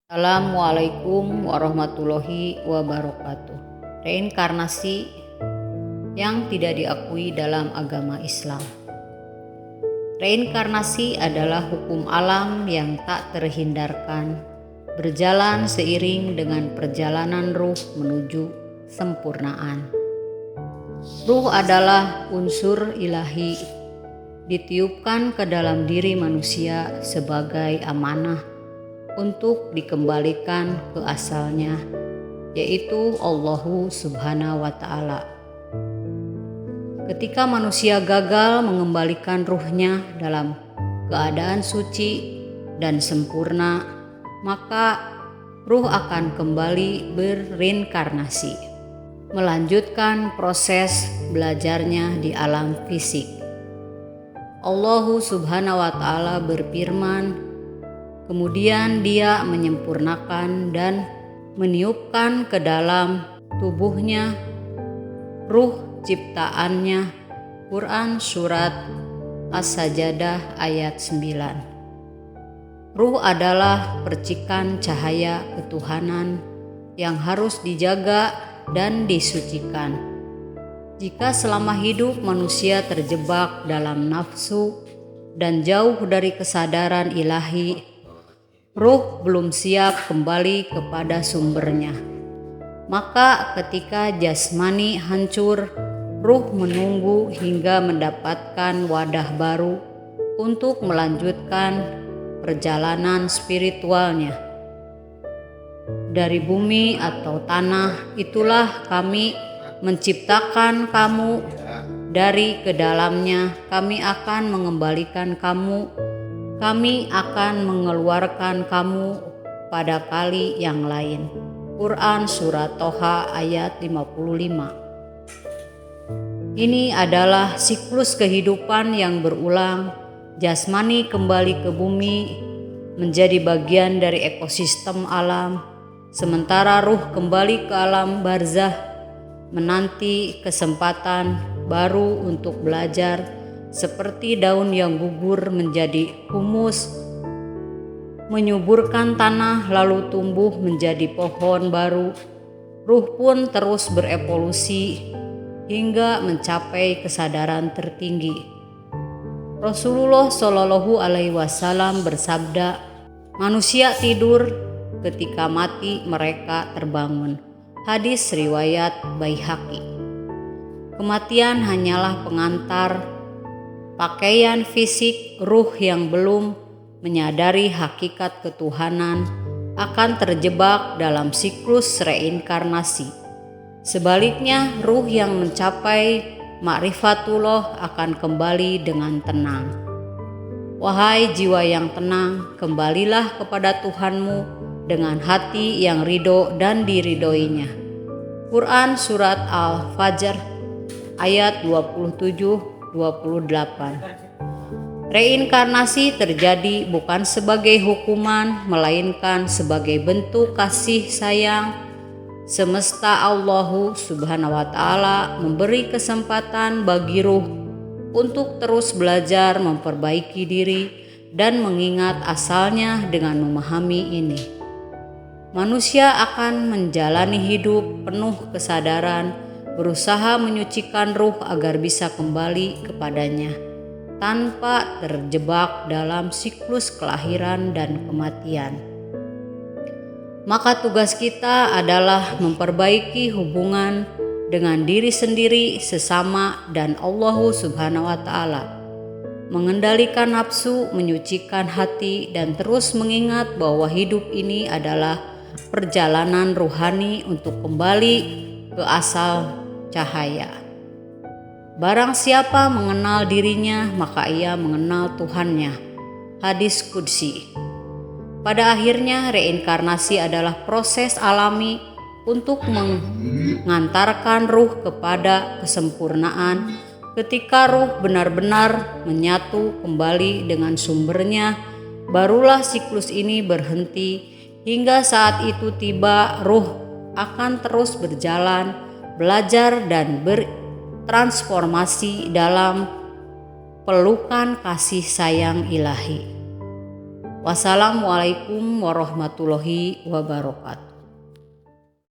Assalamualaikum warahmatullahi wabarakatuh. Reinkarnasi yang tidak diakui dalam agama Islam. Reinkarnasi adalah hukum alam yang tak terhindarkan, berjalan seiring dengan perjalanan ruh menuju sempurnaan. Ruh adalah unsur ilahi, ditiupkan ke dalam diri manusia sebagai amanah untuk dikembalikan ke asalnya, yaitu Allahu Subhanahu wa Ta'ala. Ketika manusia gagal mengembalikan ruhnya dalam keadaan suci dan sempurna, maka ruh akan kembali bereinkarnasi, melanjutkan proses belajarnya di alam fisik. Allahu Subhanahu wa Ta'ala berfirman, kemudian Dia menyempurnakan dan meniupkan ke dalam tubuhnya ruh ciptaannya. Quran Surat As-Sajdah ayat 9. Ruh adalah percikan cahaya ketuhanan yang harus dijaga dan disucikan. Jika selama hidup manusia terjebak dalam nafsu dan jauh dari kesadaran ilahi, ruh belum siap kembali kepada sumbernya. Maka ketika jasmani hancur, ruh menunggu hingga mendapatkan wadah baru untuk melanjutkan perjalanan spiritualnya. Dari bumi atau tanah itulah kami menciptakan kamu, dari kedalamnya kami akan mengembalikan kamu. Kami akan mengeluarkan kamu pada kali yang lain. Quran Surat Toha ayat 55. Ini adalah siklus kehidupan yang berulang. Jasmani kembali ke bumi, menjadi bagian dari ekosistem alam, sementara ruh kembali ke alam barzah, menanti kesempatan baru untuk belajar. Seperti daun yang gugur menjadi humus, menyuburkan tanah lalu tumbuh menjadi pohon baru, ruh pun terus berevolusi hingga mencapai kesadaran tertinggi. Rasulullah Shallallahu Alaihi Wasallam bersabda, manusia tidur, ketika mati mereka terbangun. Hadis riwayat Baihaqi. Kematian hanyalah pengantar pakaian fisik. Ruh yang belum menyadari hakikat ketuhanan akan terjebak dalam siklus reinkarnasi. Sebaliknya, ruh yang mencapai ma'rifatullah akan kembali dengan tenang. Wahai jiwa yang tenang, kembalilah kepada Tuhanmu dengan hati yang ridho dan diridhoinya. Quran Surat Al-Fajr ayat 27-28. Reinkarnasi terjadi bukan sebagai hukuman, melainkan sebagai bentuk kasih sayang semesta. Allahu Subhanahu wa Ta'ala memberi kesempatan bagi ruh untuk terus belajar memperbaiki diri dan mengingat asalnya. Dengan memahami ini, manusia akan menjalani hidup penuh kesadaran, berusaha menyucikan ruh agar bisa kembali kepadanya tanpa terjebak dalam siklus kelahiran dan kematian. Maka tugas kita adalah memperbaiki hubungan dengan diri sendiri, sesama, dan Allah Subhanahu wa Ta'ala, mengendalikan nafsu, menyucikan hati, dan terus mengingat bahwa hidup ini adalah perjalanan ruhani untuk kembali ke asal cahaya. Barang siapa mengenal dirinya, maka ia mengenal Tuhannya. Hadis Qudsi. Pada akhirnya, reinkarnasi adalah proses alami untuk mengantarkan ruh kepada kesempurnaan. Ketika ruh benar-benar menyatu kembali dengan sumbernya, barulah siklus ini berhenti. Hingga saat itu tiba, ruh akan terus berjalan, belajar dan bertransformasi dalam pelukan kasih sayang ilahi. Wassalamualaikum warahmatullahi wabarakatuh.